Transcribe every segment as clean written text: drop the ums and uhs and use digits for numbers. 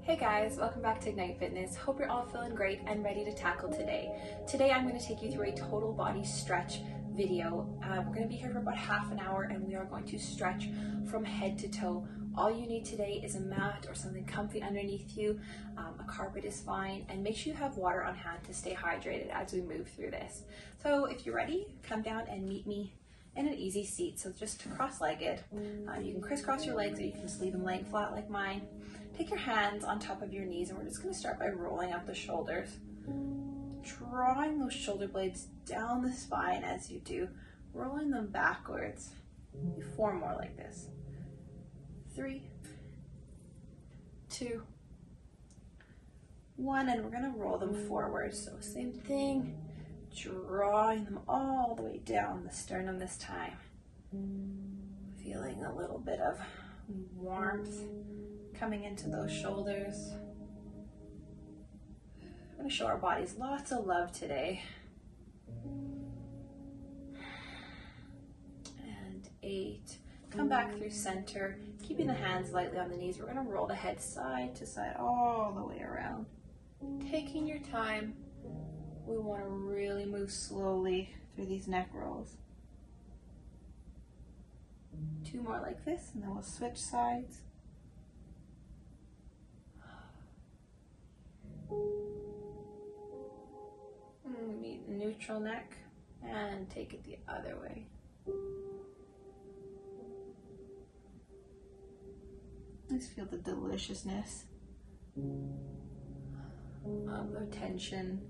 Hey guys, welcome back to Ignite Fitness. Hope you're all feeling great and ready to tackle today. Today I'm going to take you through a total body stretch video. We're going to be here for about half an hour and we are going to stretch from head to toe. All you need today is a mat or something comfy underneath you. A carpet is fine, and make sure you have water on hand to stay hydrated as we move through this. So if you're ready, come down and meet me in an easy seat. So just cross-legged. You can crisscross your legs or you can just leave them laying flat like mine. Take your hands on top of your knees and we're just going to start by rolling up the shoulders. Drawing those shoulder blades down the spine as you do, rolling them backwards. You form more like this. 3, 2, 1, and we're going to roll them forward. So same thing, drawing them all the way down the sternum this time. Feeling a little bit of warmth coming into those shoulders. I'm going to show our bodies lots of love today. And 8. Come back through center, keeping the hands lightly on the knees. We're going to roll the head side to side all the way around. Taking your time. We want to really move slowly through these neck rolls. 2 more like this, and then we'll switch sides. Meet neutral neck and take it the other way. Just feel the deliciousness of the tension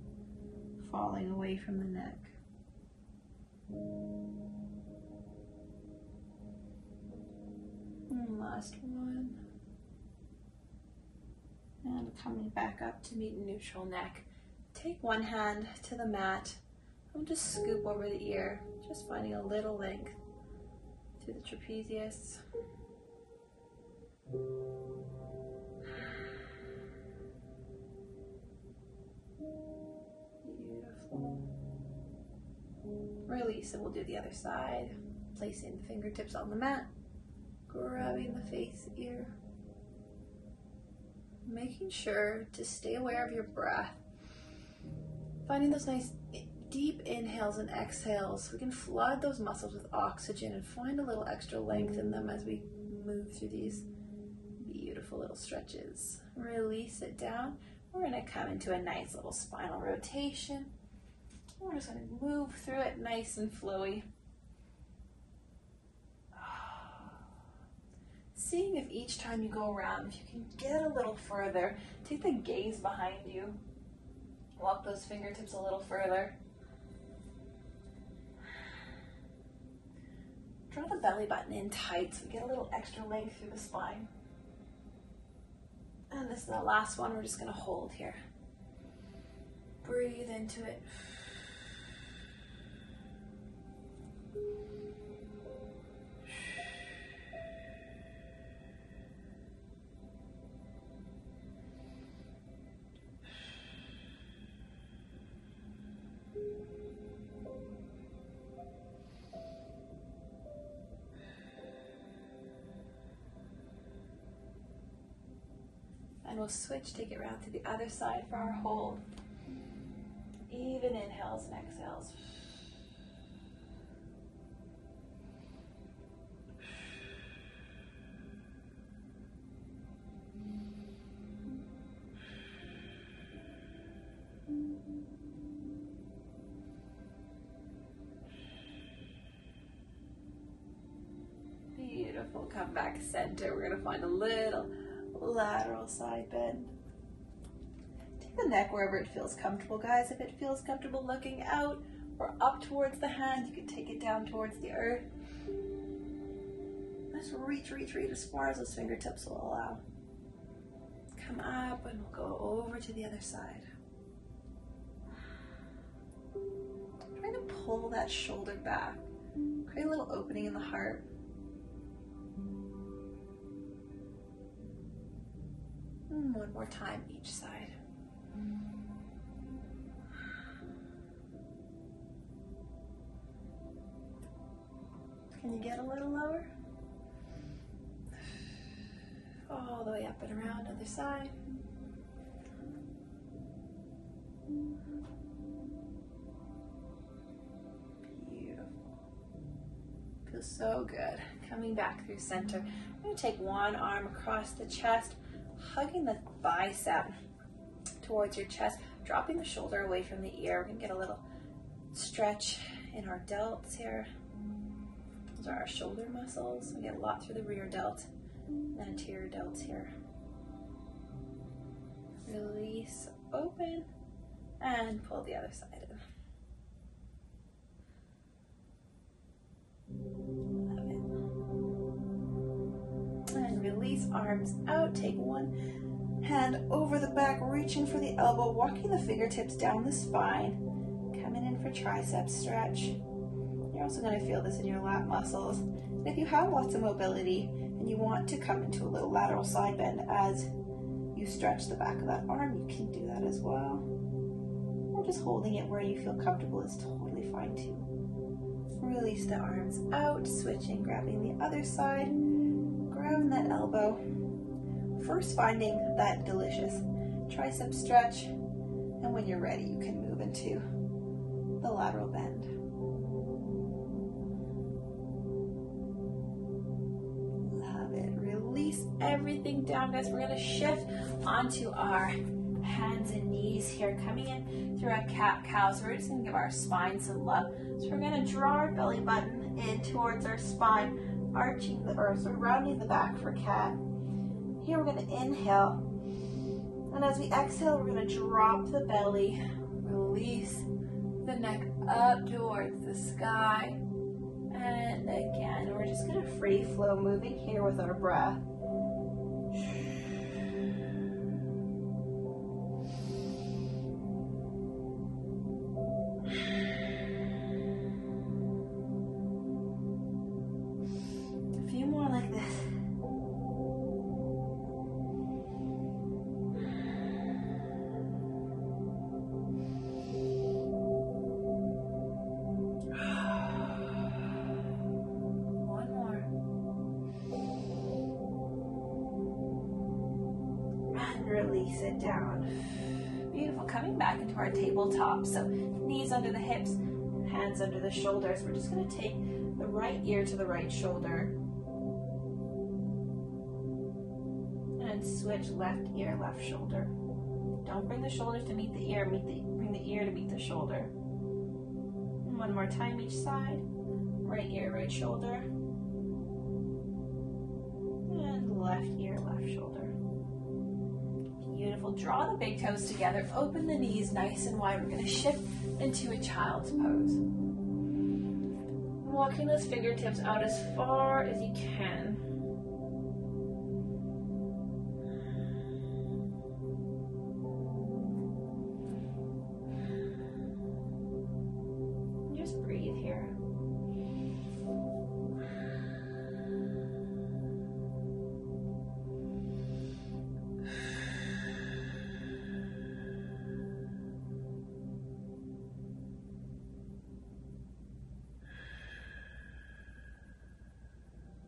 falling away from the neck. And last one. And coming back up to meet neutral neck. Take one hand to the mat and just scoop over the ear, just finding a little length through the trapezius. Beautiful. Release, and we'll do the other side. Placing the fingertips on the mat, grabbing the face, ear. Making sure to stay aware of your breath. Finding those nice deep inhales and exhales. We can flood those muscles with oxygen and find a little extra length in them as we move through these beautiful little stretches. Release it down. We're going to come into a nice little spinal rotation. We're just going to move through it nice and flowy. Seeing if each time you go around, if you can get a little further, take the gaze behind you. Walk those fingertips a little further. Draw the belly button in tight so we get a little extra length through the spine. And this is the last one. We're just going to hold here. Breathe into it. And we'll switch, take it around to the other side for our hold. Even inhales and exhales. Beautiful. Come back center. We're going to find a little lateral side bend. Take the neck wherever it feels comfortable, guys. If it feels comfortable looking out or up towards the hand, you can take it down towards the earth. Let's reach as far as those fingertips will allow. Come up and we'll go over to the other side. Trying to pull that shoulder back. Create a little opening in the heart. One more time each side. Can you get a little lower? All the way up and around, other side. Beautiful. Feels so good. Coming back through center. I'm going to take one arm across the chest, hugging the bicep towards your chest, dropping the shoulder away from the ear. We're going to get a little stretch in our delts here. Those are our shoulder muscles. We get a lot through the rear delt and anterior delts here. Release, open, and pull the other side in. Love it. And release, arms out. Take one hand over the back, reaching for the elbow, walking the fingertips down the spine, coming in for tricep stretch. You're also going to feel this in your lat muscles. And if you have lots of mobility and you want to come into a little lateral side bend as you stretch the back of that arm, you can do that as well. Or just holding it where you feel comfortable is totally fine too. Release the arms out, switching, grabbing the other side, grabbing that elbow. First finding that delicious tricep stretch, and when you're ready, you can move into the lateral bend. Release everything down, guys. We're going to shift onto our hands and knees here, coming in through a cat-cow. So we're just going to give our spine some love. So we're going to draw our belly button in towards our spine, arching the earth, so rounding the back for cat. Here we're going to inhale, and as we exhale, we're going to drop the belly, release the neck up towards the sky. And again, we're just going to free flow, moving here with our breath. A few more like this. Release it down. Beautiful. Coming back into our tabletop. So knees under the hips, hands under the shoulders. We're just going to take the right ear to the right shoulder and switch left ear, left shoulder. Don't bring the shoulders to meet the ear. Bring the ear to meet the shoulder. And one more time each side. Right ear, right shoulder. And left ear, left shoulder. Beautiful. Draw the big toes together. Open the knees nice and wide. We're going to shift into a child's pose. Walking those fingertips out as far as you can. Just breathe here.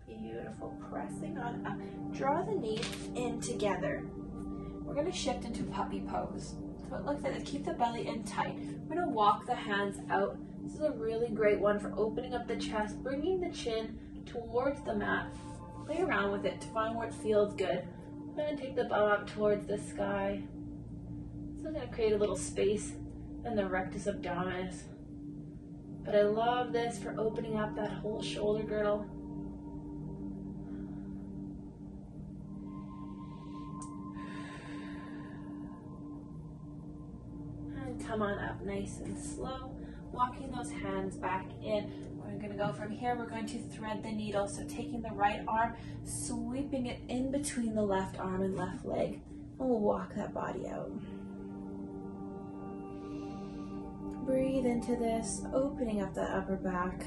Beautiful. Pressing on up. Draw the knees in together. We're going to shift into puppy pose. So it looks like this. Keep the belly in tight. We're going to walk the hands out. This is a really great one for opening up the chest, bringing the chin towards the mat. Play around with it to find where it feels good. I'm going to take the bum up towards the sky. This is going to create a little space in the rectus abdominis. But I love this for opening up that whole shoulder girdle. Come on up nice and slow, walking those hands back in. We're going to go from here, we're going to thread the needle. So taking the right arm, sweeping it in between the left arm and left leg. And we'll walk that body out. Breathe into this, opening up that upper back.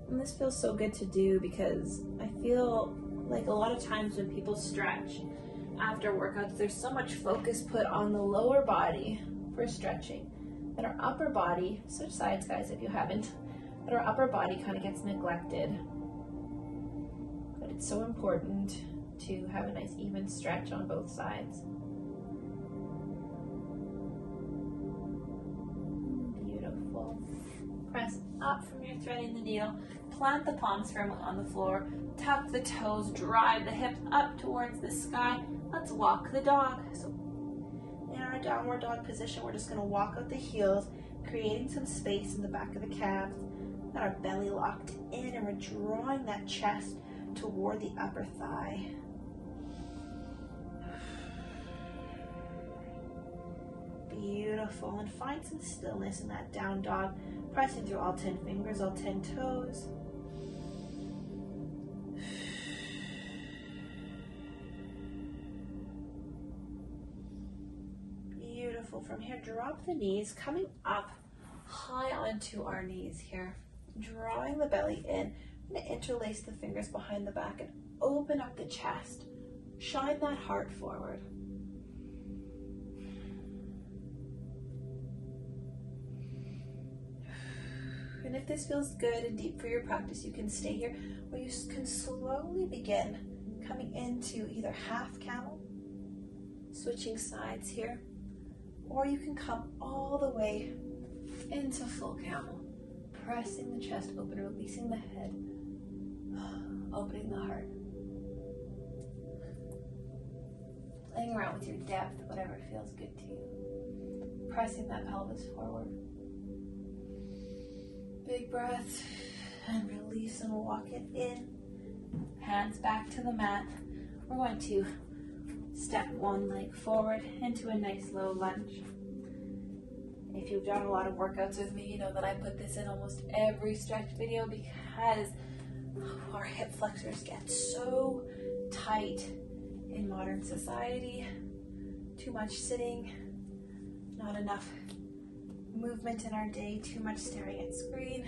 And this feels so good to do because I feel like a lot of times when people stretch after workouts, there's so much focus put on the lower body for stretching. that our upper body, switch sides guys if you haven't, that our upper body kind of gets neglected. But it's so important to have a nice even stretch on both sides. Beautiful. Press up from your threading the needle. Plant the palms firmly on the floor. Tuck the toes. Drive the hips up towards the sky. Let's walk the dog. So in our downward dog position, we're just going to walk out the heels, creating some space in the back of the calves. Got our belly locked in, and we're drawing that chest toward the upper thigh. Beautiful. And find some stillness in that down dog, pressing through all 10 fingers, all 10 toes. Beautiful. From here, drop the knees, coming up high onto our knees here. Drawing the belly in. I'm going to interlace the fingers behind the back and open up the chest. Shine that heart forward. And if this feels good and deep for your practice, you can stay here, or you can slowly begin coming into either half camel, switching sides here, or you can come all the way into full camel, pressing the chest open, releasing the head, opening the heart. Playing around with your depth, whatever feels good to you. Pressing that pelvis forward. Big breath, and release, and we'll walk it in. Hands back to the mat. We're going to step one leg forward into a nice low lunge. If you've done a lot of workouts with me, you know that I put this in almost every stretch video because our hip flexors get so tight in modern society. Too much sitting, not enough movement in our day, too much staring at screen.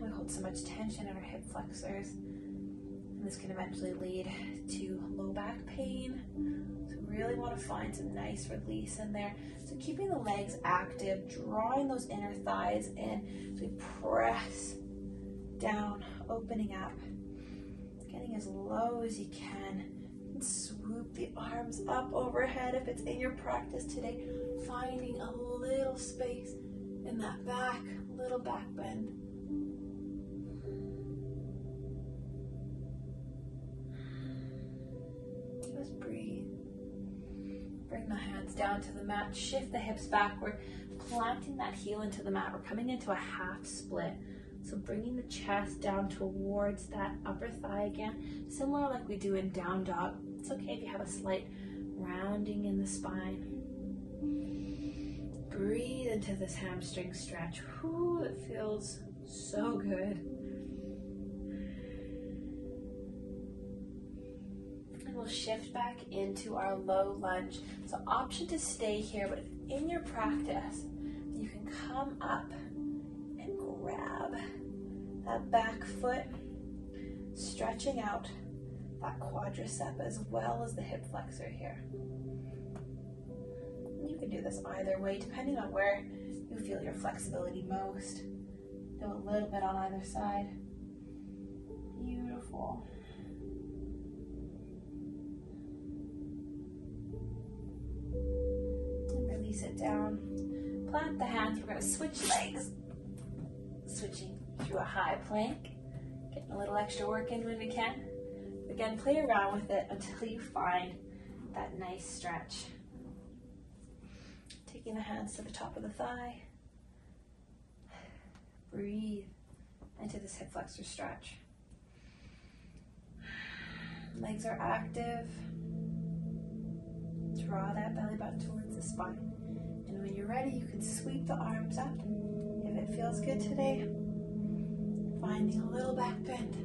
We hold so much tension in our hip flexors, and this can eventually lead to low back pain. So we really want to find some nice release in there. So keeping the legs active, drawing those inner thighs in, so we press down, opening up, getting as low as you can. And swoop the arms up overhead if it's in your practice today, finding a little space in that back, little back bend. Just breathe. Bring the hands down to the mat, shift the hips backward, planting that heel into the mat. We're coming into a half split. So bringing the chest down towards that upper thigh again, similar like we do in down dog. It's okay if you have a slight rounding in the spine. Breathe into this hamstring stretch. Whew, it feels so good. And we'll shift back into our low lunge. So option to stay here, but in your practice, you can come up and grab that back foot, stretching out that quadricep as well as the hip flexor here. You can do this either way, depending on where you feel your flexibility most. Do a little bit on either side. Beautiful. And release it down. Plant the hands. We're going to switch legs. Switching through a high plank. Getting a little extra work in when we can. Again, play around with it until you find that nice stretch. Taking the hands to the top of the thigh. Breathe into this hip flexor stretch. Legs are active. Draw that belly button towards the spine. And when you're ready, you can sweep the arms up. If it feels good today, finding a little back bend.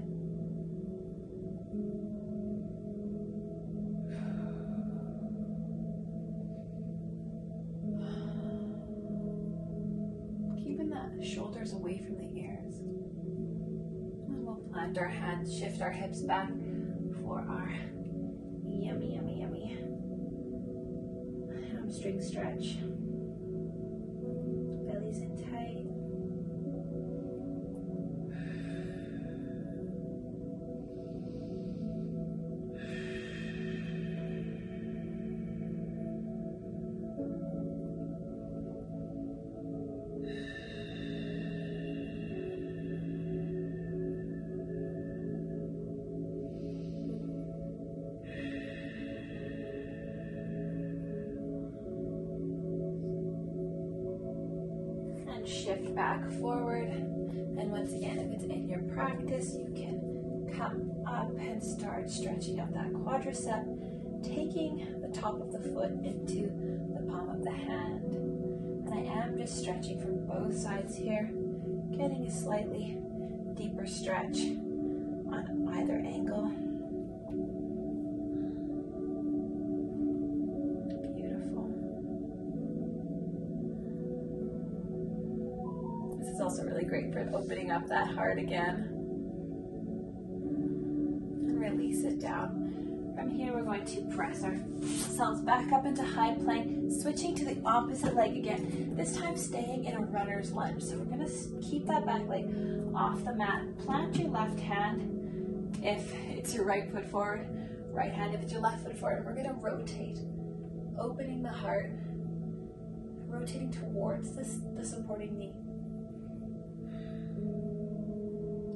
Keeping the shoulders away from the ears. And we'll plant our hands, shift our hips back for our yummy, yummy, yummy hamstring stretch. shift back forward. And once again, if it's in your practice, you can come up and start stretching out that quadricep, taking the top of the foot into the palm of the hand. And I am just stretching from both sides here, getting a slightly deeper stretch on either angle. Beautiful. This is also really great for opening up that heart again. And release it down. From here, we're going to press ourselves back up into high plank, switching to the opposite leg again, this time staying in a runner's lunge. So we're going to keep that back leg off the mat. Plant your left hand if it's your right foot forward, right hand if it's your left foot forward. And we're going to rotate, opening the heart, rotating towards the supporting knee.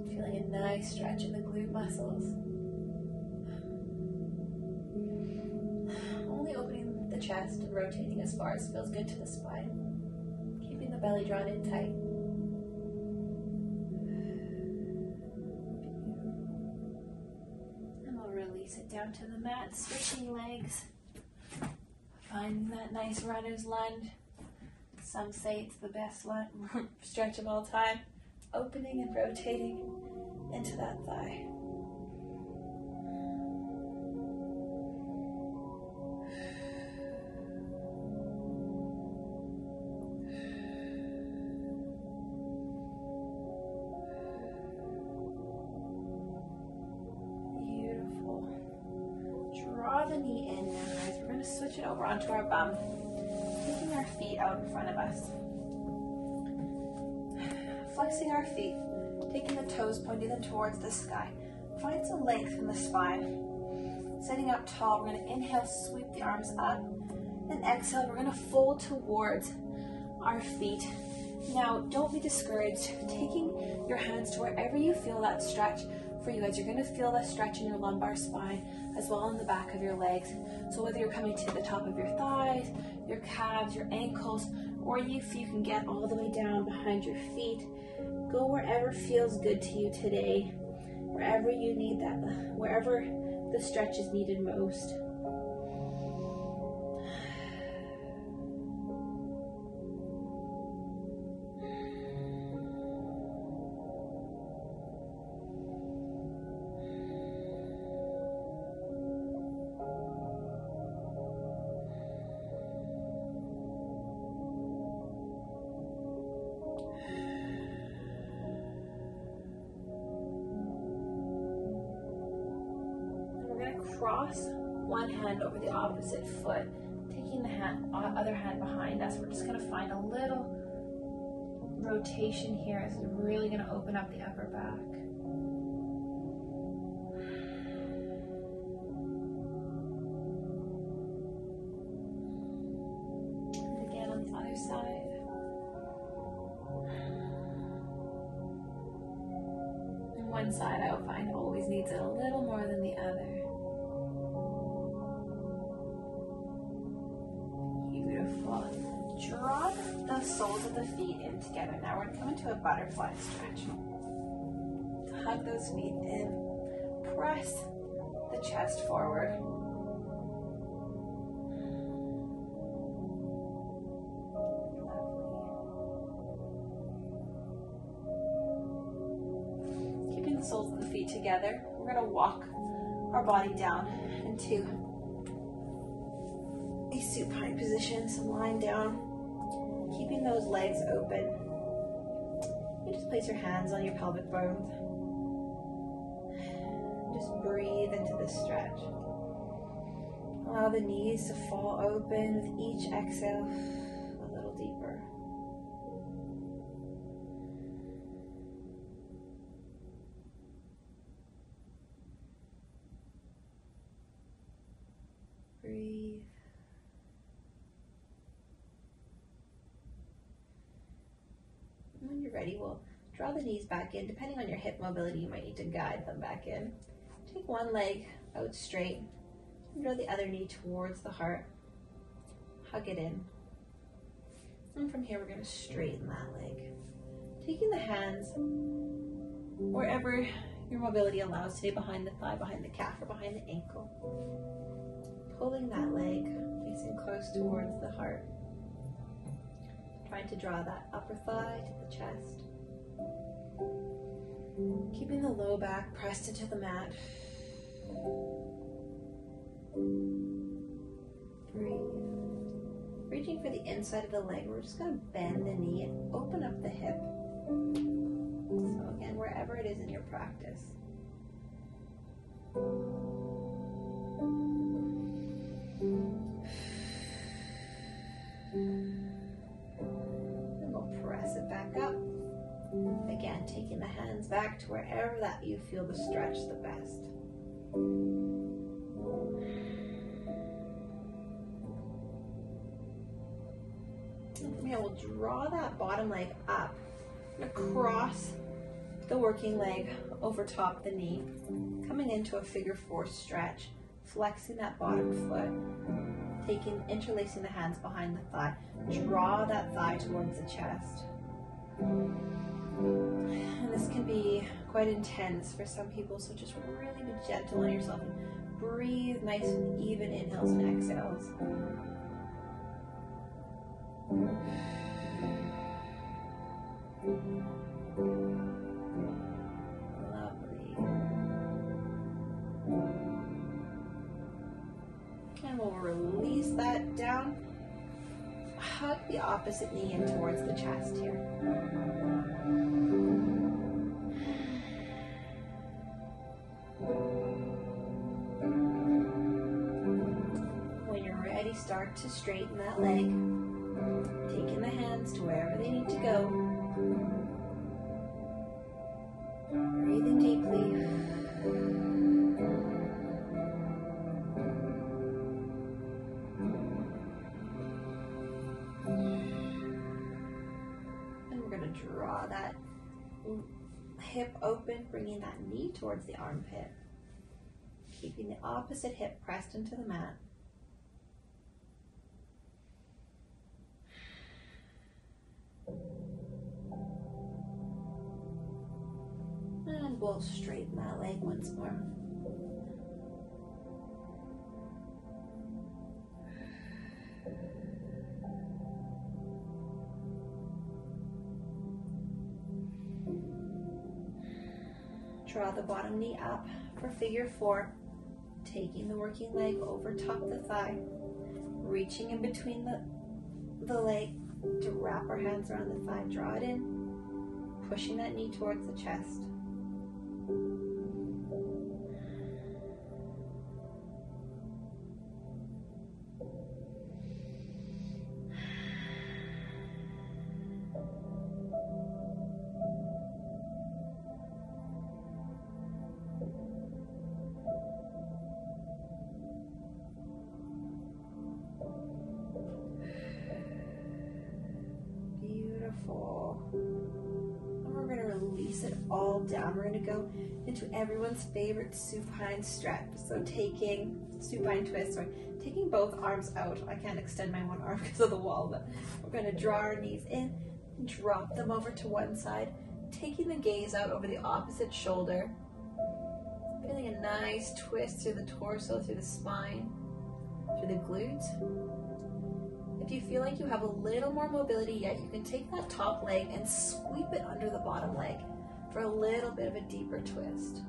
Feeling a nice stretch in the glute muscles. Opening the chest and rotating as far as feels good to the spine. Keeping the belly drawn in tight. And we'll release it down to the mat, switching legs. Finding that nice runner's lunge. Some say it's the best stretch of all time. Opening and rotating into that thigh. The knee in now, guys. We're going to switch it over onto our bum, taking our feet out in front of us, flexing our feet, taking the toes, pointing them towards the sky. Find some length in the spine. Sitting up tall, we're going to inhale, sweep the arms up, and exhale, we're going to fold towards our feet. Now, don't be discouraged. Taking your hands to wherever you feel that stretch for you guys. You're going to feel that stretch in your lumbar spine as well in the back of your legs. So whether you're coming to the top of your thighs, your calves, your ankles, or if you can get all the way down behind your feet, go wherever feels good to you today, wherever you need that, wherever the stretch is needed most. Cross one hand over the opposite foot, taking the other hand behind us. We're just going to find a little rotation here. It's really going to open up the upper back. And again on the other side. And one side I would find always needs it a little more than the other. Draw the soles of the feet in together. Now we're going to come into a butterfly stretch. Hug those feet in. Press the chest forward. Keeping the soles of the feet together, we're going to walk our body down into a supine position, so lying down, keeping those legs open. You just place your hands on your pelvic bones. Just breathe into this stretch. Allow the knees to fall open with each exhale a little deeper. Breathe. When you're ready, we'll draw the knees back in. Depending on your hip mobility, you might need to guide them back in. Take one leg out straight and draw the other knee towards the heart. Hug it in. And from here, we're going to straighten that leg. Taking the hands wherever your mobility allows today, behind the thigh, behind the calf, or behind the ankle. Pulling that leg facing close towards the heart. Trying to draw that upper thigh to the chest. Keeping the low back pressed into the mat. Breathe. Reaching for the inside of the leg, we're just going to bend the knee and open up the hip. So again, wherever it is in your practice. And we'll press it back up. Again, taking the hands back to wherever that you feel the stretch the best. And from here, we'll draw that bottom leg up across the working leg over top the knee, coming into a figure 4 stretch, flexing that bottom foot, interlacing the hands behind the thigh. Draw that thigh towards the chest. And this can be quite intense for some people, so just really be gentle on yourself and breathe nice and even inhales and exhales. Lovely. And we'll release that down. Hug the opposite knee in towards the chest here. When you're ready, start to straighten that leg. Taking the hands to wherever they need to go. Breathing deeply. And we're going to draw that hip open, bringing that knee towards the armpit. Keeping the opposite hip pressed into the mat. And we'll straighten that leg once more. Draw the bottom knee up for figure 4, taking the working leg over top the thigh, reaching in between the leg to wrap our hands around the thigh, draw it in, pushing that knee towards the chest. And we're going to release it all down. We're going to go into everyone's favorite supine stretch. So taking supine twist, or taking both arms out. I can't extend my one arm because of the wall, but we're going to draw our knees in and drop them over to one side, taking the gaze out over the opposite shoulder. Feeling a nice twist through the torso, through the spine, through the glutes. If you feel like you have a little more mobility yet, you can take that top leg and sweep it under the bottom leg for a little bit of a deeper twist.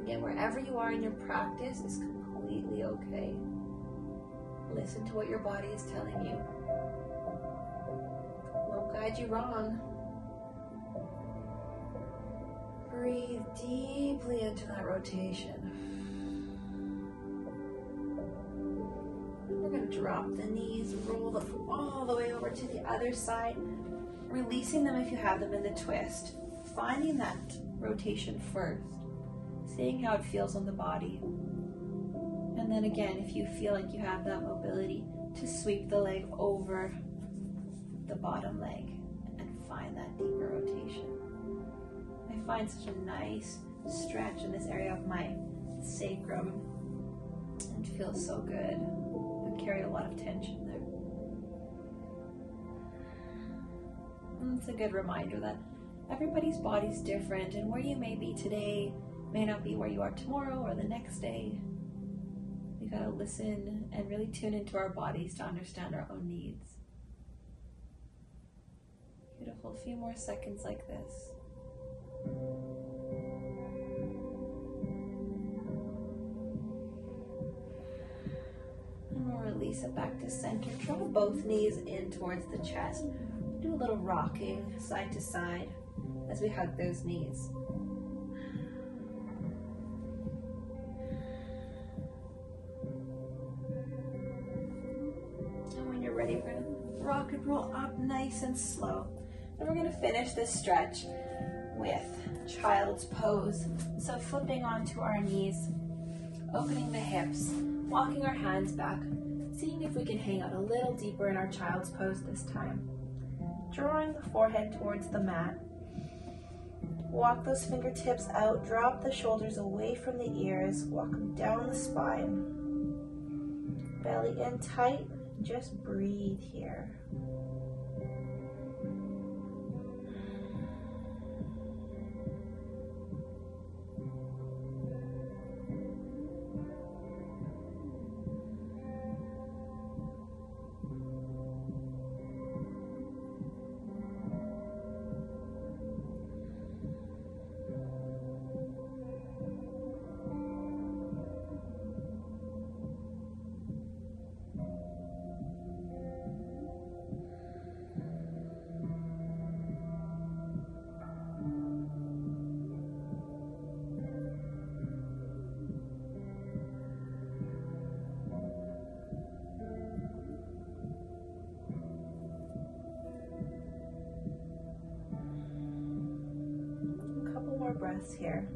Again, wherever you are in your practice is completely okay. Listen to what your body is telling you. Won't guide you wrong. Breathe deeply into that rotation. We're going to drop the knees, roll them all the way over to the other side, releasing them if you have them in the twist, finding that rotation first, seeing how it feels on the body. And then again, if you feel like you have that mobility, to sweep the leg over the bottom leg and find that deeper rotation. I find such a nice stretch in this area of my sacrum. It feels so good. I've carried a lot of tension there. It's a good reminder that everybody's body's different, and where you may be today may not be where you are tomorrow or the next day. We gotta listen and really tune into our bodies to understand our own needs. Beautiful. A few more seconds like this. And we'll release it back to center. Draw both knees in towards the chest. Do a little rocking side to side as we hug those knees. And when you're ready, we're going to rock and roll up nice and slow. And we're going to finish this stretch with child's pose. So flipping onto our knees, opening the hips, walking our hands back, seeing if we can hang out a little deeper in our child's pose this time. Drawing the forehead towards the mat. Walk those fingertips out, drop the shoulders away from the ears, walk them down the spine. Belly in tight, just breathe here. Breaths here.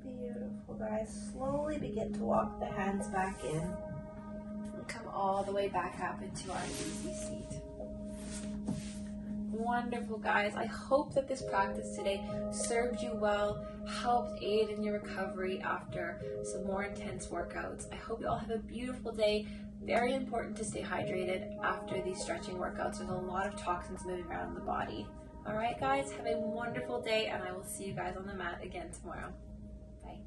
Beautiful, guys. Slowly begin to walk the hands back in. Come all the way back up into our easy seat. Wonderful, guys. I hope that this practice today served you well, helped aid in your recovery after some more intense workouts. I hope you all have a beautiful day. Very important to stay hydrated after these stretching workouts. There's a lot of toxins moving around in the body. All right, guys, have a wonderful day, and I will see you guys on the mat again tomorrow. Bye.